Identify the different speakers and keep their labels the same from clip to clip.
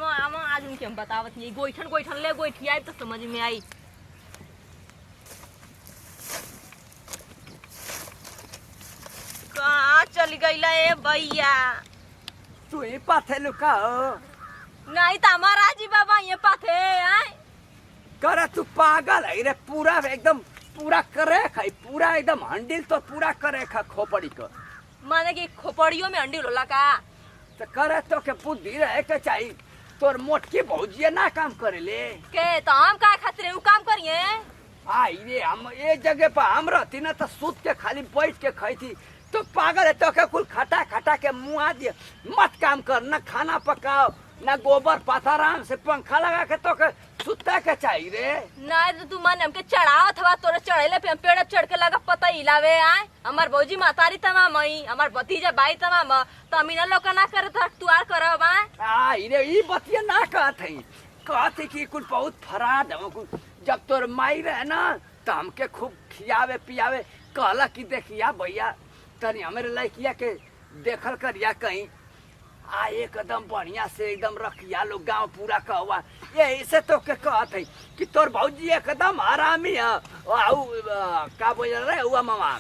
Speaker 1: हम आज उनके हम बतावत नहीं गोइठन ले गोइठी आई तो समझ में आई। कहाँ चली गईला ए भैया?
Speaker 2: तू ही पाथे लुका हो
Speaker 1: नहीं तो हमारा जी बाबा ये पाथे आए
Speaker 2: करे तू पागल है रे पूरा एकदम पूरा करे खाई पूरा एकदम हंडिल तो पूरा करे खा खोपड़ी को
Speaker 1: माने कि खोपड़ियों में अंडी लोला का
Speaker 2: तो करे तो के बुद्धि रहे के चाहिए तोर मोटकी भौजिया ना काम करे ले
Speaker 1: के तो हम का खातिर उ काम करिए
Speaker 2: आई रे हम ये जगह पर हम रहती ना तो सूत के खाली बैठ के खाई थी तो पागल है तो के कुल खटा खटा के मुँह दिए मत काम कर ना खाना पकाओ ना गोबर पाथाराम से पंखा लगा के तो के सुता के चाहिए रे
Speaker 1: नहीं तो तू मन हमके चढ़ावत हवा तोरे चढ़ेले पे हम पेड़ चढ़ के लगा पता हिलावे आए हमार भौजी मातारी तमाम मई हमार भतीजा भाई तमाम तमीना लोग ना करे तो तू आर करब आए
Speaker 2: आई रे ई बतिया ना कहते कि कुल बहुत फराड हम कुल जब तोर माई रहे ना तो हमके खूब खियावे पियावे कहला कि देखिया भैया तनी हमारे लड़किया के देखल करिया कहीं आ एकदम बढ़िया से एकदम रखिया लोग गांव पूरा कहवा यही से तो के कहत है कि तोर भौजी एकदम आरामी है का बोल रहे हुआ मामा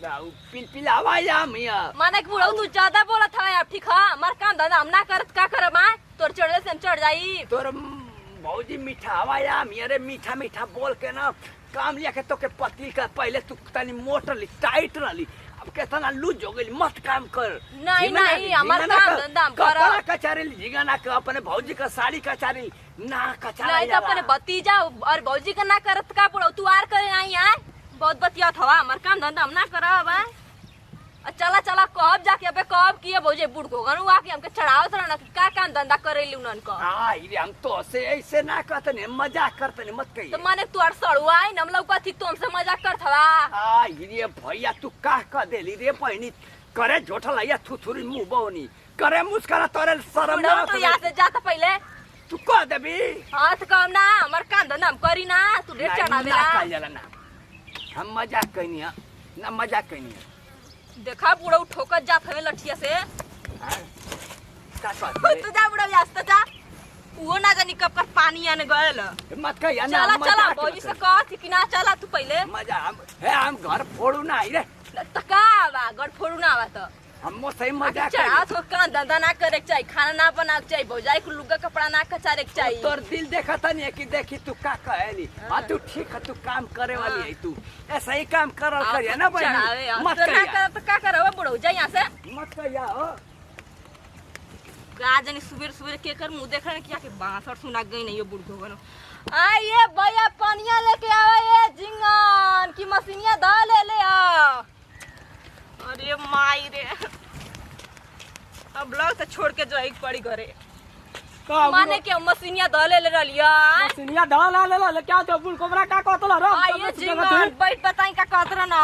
Speaker 2: पिलपिलावा याम है
Speaker 1: माने कि बुढ़ऊ तू ज्यादा बोलत है अब ठीक है हमार काम धंधा हम ना करत का करब आए तोर चढ़ले से हम चढ़ जाई
Speaker 2: तोर भौजी मीठावा याम रे मीठा मीठा बोल के ना काम लिया के तो के पतली का पहले तू तनी मोटर ली टाइट रही केतना लूज हो गई मत काम कर
Speaker 1: नहीं हमार काम धंधा हम करब
Speaker 2: कचारी झिंगाना के अपने भौजी का साड़ी कचारी ना कचारी
Speaker 1: नहीं तो अपने भतीजा और भौजी का ना करत का बुढ़ऊ तू आर करे आई आए बहुत बतियात हवा हमार काम धंधा हम ना करब आए चला चला कब जाके अबे कब किए भौजे बुढ़ को गनु आके हमके चढ़ावत रहना कि का काम धंधा करेली उनन को
Speaker 2: हां रे हम तो से ऐसे ना कहते ने मजाक करते ने मत कहिए
Speaker 1: तो माने तू अर सड़ुआ आई हम लोग कथी तुमसे मजाक करत हवा
Speaker 2: हां रे भैया तू का कह देली रे बहनी करे झोठा लइया थुथुरी मुंह बौनी करे मुस्करा तोरे शर्म ना
Speaker 1: तो यहां से जाता पहले
Speaker 2: तू कह देबी
Speaker 1: हाथ काम ना हमार काम धंधा हम करी ना तू ढेर चढ़ावेला
Speaker 2: ना हम मजाक कहनी है ना मजाक कहनी है
Speaker 1: देखा बुढ़ऊ ठोकर जात हवे लठिया से
Speaker 2: का बात
Speaker 1: तू जा बुढ़ऊ जास्त जा वो ना जानी कब कर पानी आने गयल
Speaker 2: मत कहिया ना
Speaker 1: चला चला भौजी से कह कि ना चला तू पहले
Speaker 2: मजा हम घर फोड़ू ना आई रे
Speaker 1: तका बा गड़ फोड़ू ना आवा तो
Speaker 2: हम सही मजाक
Speaker 1: चढ़ा तो काम धंधा ना करे के चाहिए खाना ना बना के चाहिए भौजाई को लुगा कपड़ा ना कचारे के चाहिए
Speaker 2: तोर दिल देखा था नहीं कि देखी तू का कहली हां तू ठीक है तू काम करे वाली है तू ऐसा ही काम करल करिया ना भाई
Speaker 1: मत ना कर तो का करब बुढ़ऊ जा यहां से
Speaker 2: मत कहिया हो
Speaker 1: का जानी सुबह सुबह के कर मुंह देखने क्या के बांसर सुना गई नहीं ये बुढ़ो गनो आ ये भैया पानिया लेके आवे ये जिंगन की मशीनिया धा ले आ अरे माई रे अब लोग तो छोड़ के जाई पड़ी घरे माने के मशीनिया धा ले रलिया
Speaker 3: मशीनिया धा ले क्या तो बुल कोबरा का कहतला रे
Speaker 1: आ ये जिंगन बैठ बताई का कहतरा ना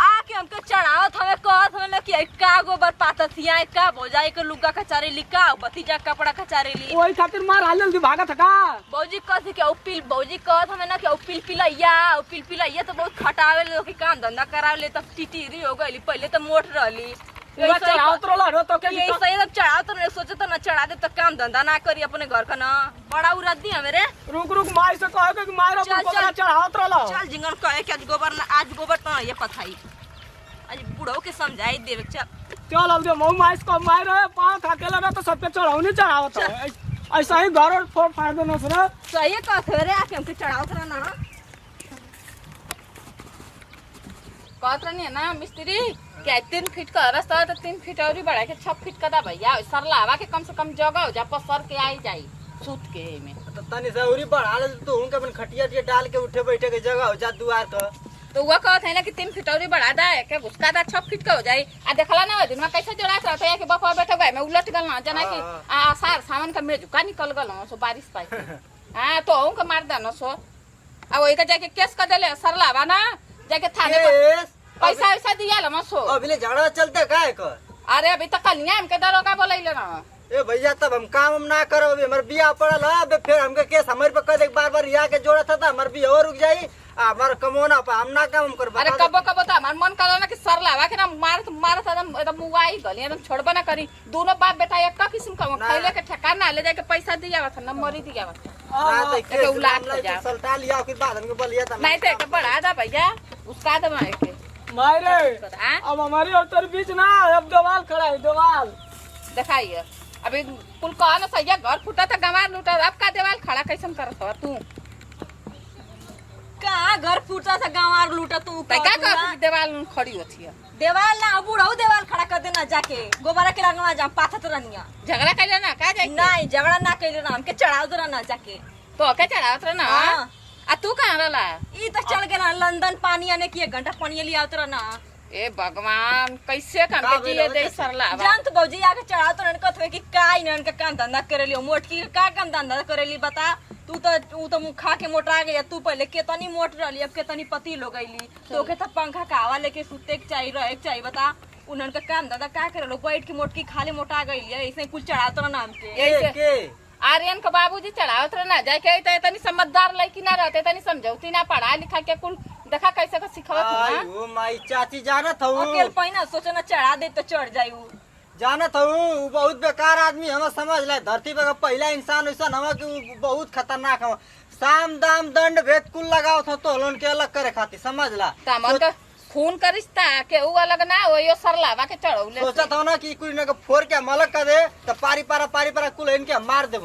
Speaker 1: आके हमके चढ़ावत हवे कहत हवे कि का गोबर पातथिया का भौजाई के लुगा कचारे लिका भतीजा कपड़ा कचारे ली
Speaker 3: ओई खातिर मार हालन दी भागत का
Speaker 1: भौजी कहत कि उपिल भौजी कहत हवे ना कि उपिल पिलैया तो बहुत खटावे ले कि काम धंधा करावे ले तब टिटिरी हो गईली पहले तो मोट रहली
Speaker 3: पूरा चढ़ावत रहला रो तो के
Speaker 1: यही सही सब चढ़ावत नहीं सोचे तो ना चढ़ा दे तो काम धंधा ना करी अपने घर का ना बड़ा उराद दी हमें रे
Speaker 3: रुक माई से कह के मार कोबरा चढ़ावत रहला
Speaker 1: चल जिंगन कहे कि आज गोबर तो ये पथाई आज बुढ़ऊ के समझाई देवे
Speaker 3: चल अब दे मऊ माइस को मार पांव थाकेला ना तो सब पे चढ़ावनी चढ़ावत है ऐसा ही घर और फोड़ फाड़ देना सर
Speaker 1: सही कहत रे आके हमके चढ़ावत रहना कहत रहनी ना मिस्त्री क्या 3 फीट का रास्ता तो 3 फीट और बढ़ा के 6 फीट का दा भैया सर लावा के कम से कम जगह हो जा पर सर के आई जाई सूत के में
Speaker 4: तो तनी जरूरी बढ़ा ले तो उनके अपन खटिया टिया डाल के उठे बैठे के जगह हो जा दुआर का
Speaker 1: तो वो कहत है ना कि 3 फीट और बढ़ा दा के उसका दा 6 फीट का हो जाई आ देखला ना दिन में कैसे जोड़ा रहता है कि बफा बैठे गए मैं उलट गल ना जना कि आ सार सामान का मेज का निकल गल सो बारिश पाई हां तो उनका मार देना सो आ वही का जाके केस कर देले सर लावा ना जाके थाने पर पैसा दिया ला मसो
Speaker 4: अभी ले झगड़ा चलते काहे कर
Speaker 1: अरे अभी तक कल हमके दरोगा बोलैले ना
Speaker 4: ए भैया तब हम काम ना करो, अभी हमारे बिया पड़ल है, अबे फिर हमके केस हमारे पे कह दे बार बार यहाँ के जोड़ा था हमारे बिया और रुक जाई, हमारा कमोना पे हम ना काम कर।
Speaker 1: अरे कबो कबो तो हमार मन करला ना कि सर लावा के ना मार एकदम मुआई गली एकदम छोड़बा ना करी। दोनों बाप बेटा एक का किस्म का खैले के ठेकान ना ले जाके पैसा दिया था न मरी दिया था
Speaker 4: ना तो
Speaker 1: के उलाट हो जा
Speaker 4: सलटा लिया फिर बाद हमके बोलिया था
Speaker 1: नहीं तो एक बढ़ा दा भैया उसका दे मार के
Speaker 3: मायरे
Speaker 1: हाँ?
Speaker 3: अब हमारी और तेरे बीच ना अब दीवार खड़ा है, दीवार
Speaker 1: दिखाइए अभी कुल कहा ना सही घर फूटा था गंवार लूटा अब का देवाल खड़ा कैसे करत हो तू
Speaker 5: कहाँ घर फूटा था गंवार लूटा तू
Speaker 1: क्या कर देवाल खड़ी होती है
Speaker 5: देवाल ना बुढ़ाऊ देवाल खड़ा कर देना जाके गोबरा के लगवा जा पाथा तो रनिया
Speaker 1: झगड़ा कैले ना का जाए
Speaker 5: नहीं झगड़ा ना कैले ना हमके चढ़ाव तो ना जाके
Speaker 1: तो क्या चढ़ावत रहा ना
Speaker 5: हाँ।
Speaker 1: आ तू कहाँ रहला
Speaker 5: ई तो चल गेला लंदन पानी आने की 1 घंटा पानी लिया उतरा ना
Speaker 1: ए भगवान कैसे काम के जिए दे सरला
Speaker 5: जान तो बौजी आके चढ़ाव तो नन कहत कि काई नन के काम धंधा करेली मोटकी के का काम धंधा करेली बता तू तो खा के मोटा गई तू पहले केतनी मोट रहली अब केतनी पति लो गईली तो के तो पंखा का हवा लेके सुते के चाहिए रहे के चाहिए बता उनन का काम धंधा का करे लो बैठ के मोटकी खाले मोटा गईली ऐसे कुछ चढ़ाव तो ना हमके
Speaker 4: के
Speaker 1: आर्यन के बाबूजी चढ़ावत रहे ना जाके तनी समझदार लड़की ना रहते तनी समझौती ना पढ़ा लिखा के कुल देखा कैसे का सिखावत
Speaker 4: आई
Speaker 1: ना
Speaker 4: ओ माई चाची जानत हूँ
Speaker 5: अकेल पहिना सोचे ना चढ़ा दे तो चढ़ जाई उ
Speaker 4: जानत हूँ बहुत बेकार आदमी हम समझ ले धरती पे का पहला इंसान ऐसा हम कि बहुत खतरनाक हम साम दाम दंड भेद कुल लगाओ था तो लोन के अलग करे खातिर समझ ला
Speaker 1: तमन का खून का रिश्ता के ऊ अलग ना वही सरलावा के चढ़ौले
Speaker 4: सोचा था ना कि कोई ना फोड़ के मलक कर दे तो पारी पारा कुल इनके मार दे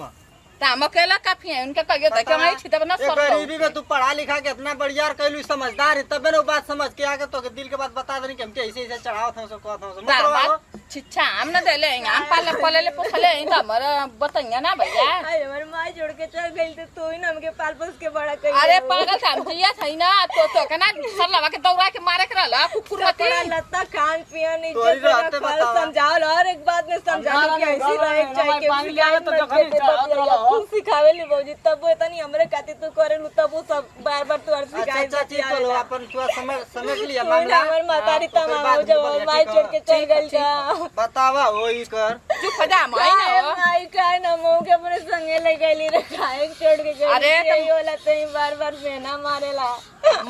Speaker 1: हम अकेला काफी है उनके कहियो तो क्यों नहीं छितब ना सर
Speaker 4: गरीबी में तू पढ़ा लिखा के इतना बढ़िया कैलू समझदार है तब वो बात समझ के आके तो दिल के बात बता देनी कि हमके ऐसे ऐसे चढ़ाओ था सब कहता हूं
Speaker 1: छिच्छा हम न देले हम पाले पले पोसले त हमर बताइए ना भैया
Speaker 5: अरे हमारे माँ छोड़ के चल गई तो तू ही ना हमके पाल पोस के बड़ा कर
Speaker 1: अरे पागल हम जिया छैन तो के ना सरलावा के दौड़ा के मारे के रहला कुकुर मती
Speaker 5: लत्ता खान पियन
Speaker 4: तोरी
Speaker 5: इज्जत
Speaker 4: रहते
Speaker 5: का
Speaker 4: बतावा।
Speaker 5: समझाओ हर एक बात में समझाओ कि ऐसी रहे चाहिए
Speaker 3: पानी ले आवे तो देखा नहीं चढ़ावत रहला
Speaker 5: तू सिखावे ली बौजी तब वो इतनी हमरे खातिर तू करे लू तब वो सब बार बार तू हर
Speaker 4: अच्छा
Speaker 5: सिखाई
Speaker 4: चाची चलो अपन थोड़ा समझ लिया
Speaker 5: मामला
Speaker 4: मामला
Speaker 5: हमर मातारी
Speaker 4: हाँ, तो
Speaker 5: तमाम
Speaker 4: फिर
Speaker 5: जब
Speaker 4: बाद में
Speaker 5: माई
Speaker 4: बोलिए,
Speaker 5: छोड़ के
Speaker 4: ठीक
Speaker 5: चल गई जा
Speaker 4: बतावा वही कर
Speaker 1: चुप हो जा मैं ना
Speaker 5: माई का न मो के अपने संगे ले गईली रे खाए छोड़ के गई
Speaker 1: अरे
Speaker 5: यही होला तई बार बार बेना मारेला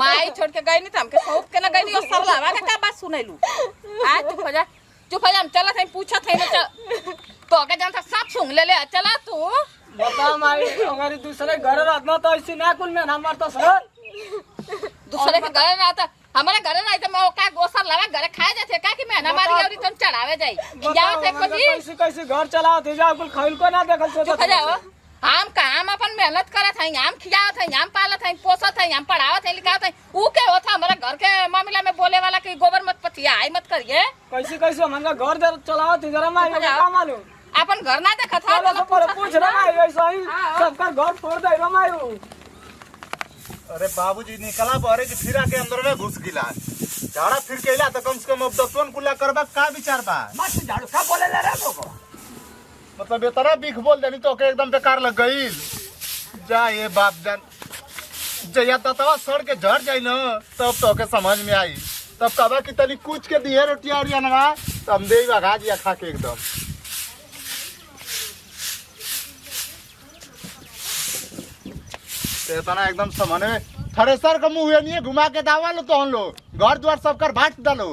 Speaker 1: माई छोड़ के गई नहीं त हमके सौंप के ना गई और सरलावा के का बात सुनैलू आ चुप हो जा हम चलत है पूछत है ना तो के जानता सब सुन ले चला तू
Speaker 3: बता माई अगर दूसरे घर रहना तो ऐसे ना कुल में ना मारता सर
Speaker 1: दूसरे के घर ना आता हमारे घर ना तो मैं का गोसर लावा घर खाए जाते का कि मैं ना मारी और तुम चढ़ावे जाई जाओ थे कोजी
Speaker 3: कैसे कैसे घर चलाओ थे जा कुल खैल को ना देखल सोचा
Speaker 1: चुप हो जाओ हम काम अपन मेहनत करत हई हम खियावत हई हम पालत हई पोसत हई हम पढ़ावत हई लिखावत हई ऊ के होता हमारे घर के मामला में बोले वाला कि गोबर मत पथिया आई मत करिए
Speaker 3: कैसे कैसे हमका घर चलाओ थे जरा माई का मालूम
Speaker 1: अपन घर ना देखत था
Speaker 3: चलो तो पर पूछ रहा माई ऐसा ही सबका घर फोड़ दे रो माई
Speaker 6: अरे बाबूजी निकला बरे कि फिर आके अंदर में घुस गिला झाड़ा फिर केला तो कम से कम अब दसवन कुला करबा का विचार बा
Speaker 2: मत झाड़ू का बोले ले रे लोगो
Speaker 6: मतलब इतना बिख बोल देनी तो के एकदम बेकार लग गई जा ये बाप जान जया ततवा सड़ के झड़ जाई न तब तो के समझ में आई तब कबा की तनी कुछ के दिए रोटिया और नवा तब दे भगा दिया खा के एकदम इतना एकदम समझ में थ्रेसर का मुंह नहीं है घुमा के दावा लो तो हम लोग घर द्वार सब कर बांट डालो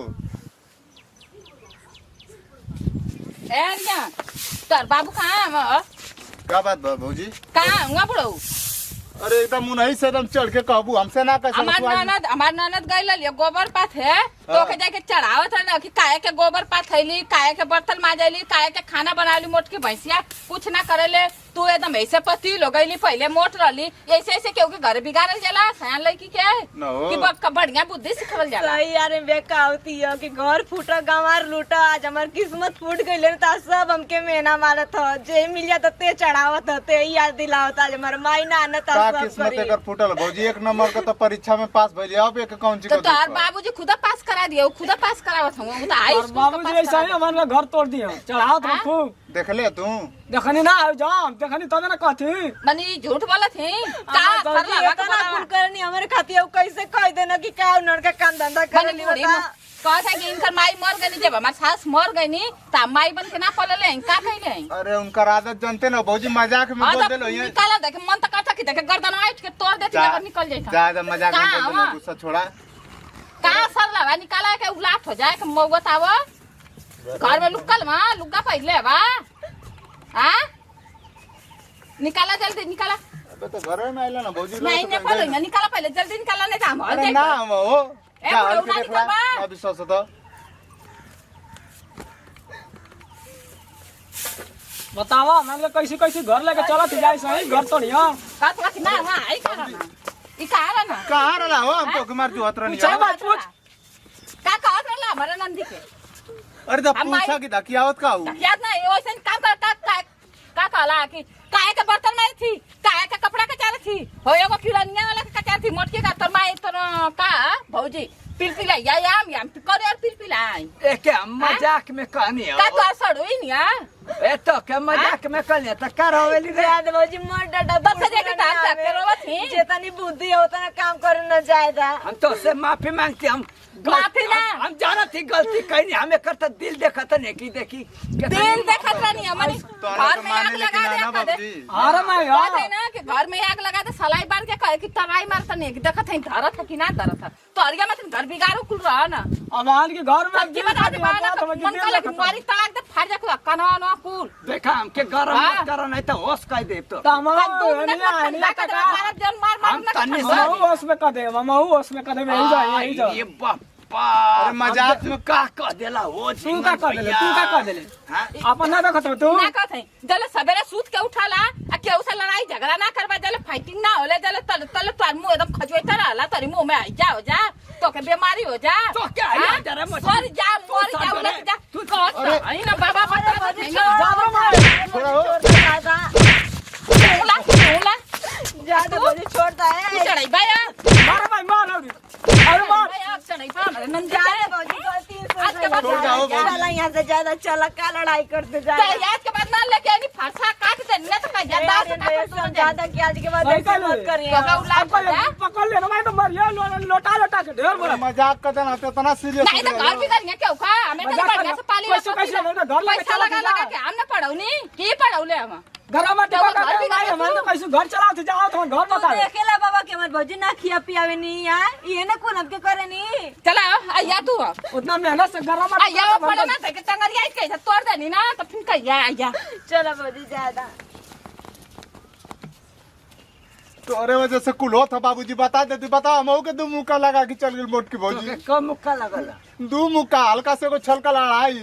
Speaker 1: एरिया तर बाबू कहां है
Speaker 6: क्या बात भौजी
Speaker 1: कहां हुआ बड़ो
Speaker 6: अरे एकदम मुनही से एकदम चढ़ के कहबू हमसे ना कैसे
Speaker 1: हमार ननद गइल लियो गोबर पाथ है तो के जाके चढ़ावत है ना कि काहे के गोबर पाथ हैली काहे के बर्तन माजैली काहे के खाना बनाली मोट के भैंसिया कुछ ना करेले तू एकदम ऐसे पति लो गईली पहले मोट रहली ऐसे ऐसे केहू के घर बिगाड़ल जाला सयान लड़की के कि बढ़िया बुद्धि सिखावल जाला
Speaker 5: सही यार बेका होती है कि घर फूटा गंवार लूटा आज हमार किस्मत फूट गई ले ता सब हमके मेहना मारत ह जे मिल जात ते चढ़ावत ह ते याद दिलावत आज हमार माई ना आनत
Speaker 6: का
Speaker 5: सब
Speaker 6: किस्मत
Speaker 5: करी
Speaker 6: एकर फूटल भौजी 1 नंबर का तो परीक्षा में पास भइली अब एक कौन ची
Speaker 1: तो
Speaker 6: को
Speaker 1: तार बाबूजी खुदा पास करा दियो खुदा पास करावत हूं वो तो हाई
Speaker 3: और
Speaker 1: स्कूल
Speaker 3: बाबूजी ऐसा ही हमारे घर तोड़ दिया चढ़ाओ तो
Speaker 1: हाँ?
Speaker 3: खूब
Speaker 6: देखले तू
Speaker 3: देखनी ना आयो जाम देखनी तबे ना कहती
Speaker 1: मनी झूठ बोलत है का
Speaker 5: हमार
Speaker 1: सर
Speaker 5: भौजी
Speaker 1: लगा
Speaker 5: इतना
Speaker 1: के
Speaker 5: कुल करनी हमारे खातिर कैसे कह देना कि का उनर का काम धंधा करेली बता
Speaker 1: कहता कि इनकर माई मर गई जब हमार सास मर गई नी त माई बन के ना पलले का कइले
Speaker 6: अरे उनकर आदत जानते ना भौजी मजाक में बोल देलो ये
Speaker 1: निकाला देख मन त करता कि देख गर्दन आइट के तोड़ देती अगर निकल जाई
Speaker 6: ज्यादा मजाक में बोल देलो गुस्सा छोड़ा
Speaker 1: का सर लगा निकाला के उलाट हो जाए के मौगत आव घर में लुकल मा लुगा पहिले बा हां निकाला जल्दी निकाला
Speaker 6: अबे तो घर में आइला ना भौजी
Speaker 1: नहीं ने पलो निकाला पहले जल्दी निकाला नहीं त हम
Speaker 6: अरे ना हो
Speaker 1: ए,
Speaker 6: क्या हाल
Speaker 1: बुढ़ऊ
Speaker 6: के
Speaker 1: ना
Speaker 6: देखला
Speaker 1: निकलबा।
Speaker 6: ना विश्वास तो
Speaker 3: बतावा मैंने कैसे कैसे घर लेके चलत जाए सही घर तोड़िया
Speaker 1: का तो कि ना हां आई का ना ई का रा ना
Speaker 6: कहां रहला हो हम तो कुमार जो हतरनी
Speaker 3: पूछा बात पूछ
Speaker 1: का कहत रहला हमारा नंदी के
Speaker 6: अरे तो
Speaker 1: हम
Speaker 6: पूछा
Speaker 1: आई-
Speaker 6: कि धकियावत का हूं
Speaker 1: याद नहीं वैसे काम कर का कहला कि काहे के बर्तन में थी काहे के कपड़ा के चार थी हो एगो किरानिया वाला के चार थी मोटके का तर माई तर का भौजी पिलपिला याम करे और पिलपिला
Speaker 2: एके मजाक में कहनी
Speaker 1: का
Speaker 2: हो
Speaker 1: कर सड़ोई निया
Speaker 2: ए तो के मजाक में कहनी त का रहवेली रे
Speaker 5: याद भौजी मोर डडा
Speaker 1: बस जाके डांस करके रोवत ही
Speaker 5: जेतनी बुद्धि है उतना काम करे न जायदा
Speaker 2: हम तो से माफी मांगते हम
Speaker 1: माफी ना।
Speaker 2: हम जानत ही गलती कहीं हमें करता दिल देखत नहीं की देखी
Speaker 1: दिल देखत रहनी हमारी
Speaker 6: तो
Speaker 1: घर
Speaker 6: तो
Speaker 1: में आग
Speaker 6: माने लेकिन
Speaker 1: लगा
Speaker 6: ना
Speaker 1: दे
Speaker 6: बाबूजी
Speaker 3: अरे मैं
Speaker 1: बात है ना कि घर में आग लगा दे सलाई बार के कहे कि तराई मारता नहीं कि देखत है धरत है कि ना धरत है तो अरिया में घर बिगाड़ो कुल रहा ना
Speaker 3: अब आन के घर में
Speaker 1: सब्जी बना दे बाना तो मन का लगे मारी तलाक दे फाड़ जा कना ना कुल
Speaker 2: देखा हमके गरम
Speaker 1: हाँ।
Speaker 2: मत करो नहीं तो होश कह दे तो हम तन्नी से-
Speaker 3: हम उसमें कर दे हम उसमें कर दे यही जा यही जा
Speaker 2: ये बापा
Speaker 6: अरे मजाक में
Speaker 2: का कह देला हो
Speaker 3: तू का कर दे तू का कर दे
Speaker 2: हाँ?
Speaker 3: अपन ना देखत हो तू
Speaker 1: ना कहत है जले सवेरे सूत के उठाला आ केहू से लड़ाई झगड़ा ना करबा जले फाइटिंग ना होले जले तल तल तोर मुंह एकदम खजवेता रहला तोरी मुंह में आई जा हो जा तो के बीमारी हो जा
Speaker 2: तो क्या है
Speaker 1: हाँ?
Speaker 2: जरा मत
Speaker 1: मर जा मर
Speaker 2: तू
Speaker 1: जा
Speaker 2: सब
Speaker 1: उलट जा
Speaker 2: तू-
Speaker 1: कहत
Speaker 6: अरे-
Speaker 1: है ना बाबा बता नहीं
Speaker 6: छोड़ा हो
Speaker 1: उला
Speaker 5: ज्यादा भौजी छोड़ता है
Speaker 1: चढ़ाई बाया
Speaker 3: मार भाई मार अरे मार
Speaker 1: चढ़ाई पा मेरे नंदी
Speaker 5: ज्यादा भौजी गलती
Speaker 1: आज के बाद
Speaker 6: छोड़ जाओ भौजी।
Speaker 5: चला यहाँ से ज्यादा चला का लड़ाई करते जा
Speaker 1: तो याद के बाद ना लेके आनी फांसा काट दे ना तो कह जा
Speaker 5: सब ज्यादा की आज के बाद
Speaker 3: नहीं
Speaker 5: ऐसे
Speaker 3: कर
Speaker 5: मत
Speaker 3: ले।
Speaker 5: करिए
Speaker 1: तो का उला
Speaker 3: पकड़ ले मैं तो मर ये लोटा लोटा के ढेर बड़ा
Speaker 6: मजाक करते ना तो इतना सीरियस
Speaker 1: नहीं तो घर भी करेंगे क्यों का हमें तो
Speaker 3: मजाक
Speaker 1: बढ़िया से पाली
Speaker 3: कैसे कैसे नहीं तो घर लगा
Speaker 1: पैसा लगा लगा के हम ना पढ़ौनी की पढ़ौले हम
Speaker 3: घर में
Speaker 1: तो
Speaker 3: टिपा
Speaker 1: घर भी
Speaker 3: नहीं हम तो कैसे घर चलाओ थे जाओ तो घर बता दे
Speaker 5: अकेला बाबा के मत भौजी ना खिया पियावे नहीं यार ये ना कौन हमके करे नहीं
Speaker 1: चला आया तू
Speaker 3: उतना मेहनत से घर में
Speaker 1: आया पढ़ो ना ते के टंगरिया कैसे तोड़ देनी ना तो फिर कहिया आया
Speaker 5: चलो भौजी ज्यादा
Speaker 6: तोरे वजह से कुल होता बाबूजी बता दे तू बता हम के दू मुक्का लगा के चल गेल मोट की भौजी
Speaker 2: कम मुक्का लगल
Speaker 6: दू मुक्का हल्का से को छलका लड़ाई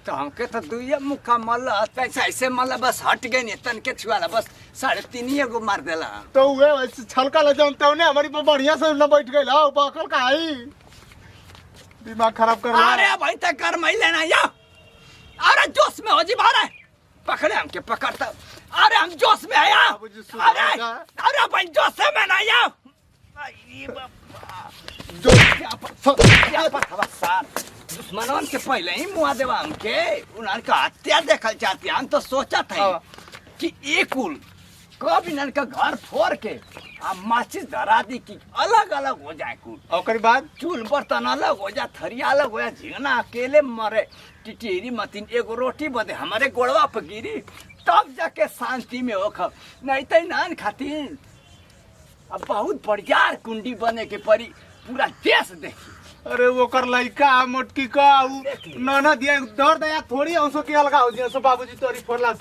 Speaker 2: तो हमके तो दुइया मुक्का मल पैसा ऐसे मल बस हट गए नहीं तन के छुआला बस 3.5 गो मार देला
Speaker 6: तो वे वैसे छलका ले जाऊं तो ने हमारी पर बढ़िया से न बैठ गइल हो बकल का आई दिमाग खराब कर रहा
Speaker 2: अरे भाई तक कर मैं लेना या अरे जोश में हो जी बारे पकड़े हमके पकड़ता अरे हम जोश में आया
Speaker 6: बाबूजी सुन
Speaker 2: अरे
Speaker 6: रहा
Speaker 2: अरे भाई जोश में ना आया अरे बापा
Speaker 6: जो
Speaker 2: क्या पता सार दुश्मनन के पहले ही मुआ देवा हमके उन्हन का हत्या देखल चाहती हम तो सोचा था कि एक कुल कब इन्हन का घर फोड़ के आ माचिस धरा दी कि अलग अलग हो जाए कुल
Speaker 6: ओकरी बाद
Speaker 2: चूल बर्तन अलग हो जा थरिया अलग हो जा झिंगना अकेले मरे टिटेरी मतीन एगो रोटी बदे हमारे गोड़वा पर गिरी तब जाके शांति में हो खब नहीं तो नान खातिर अब बहुत बढ़िया कुंडी बने के परी पूरा देश देखी
Speaker 6: अरे ओकर लइका मोटकी का उ ननद ये दर्द या थोड़ी औसो के अलगा हो जे सो बाबूजी तोरी फोड़ला से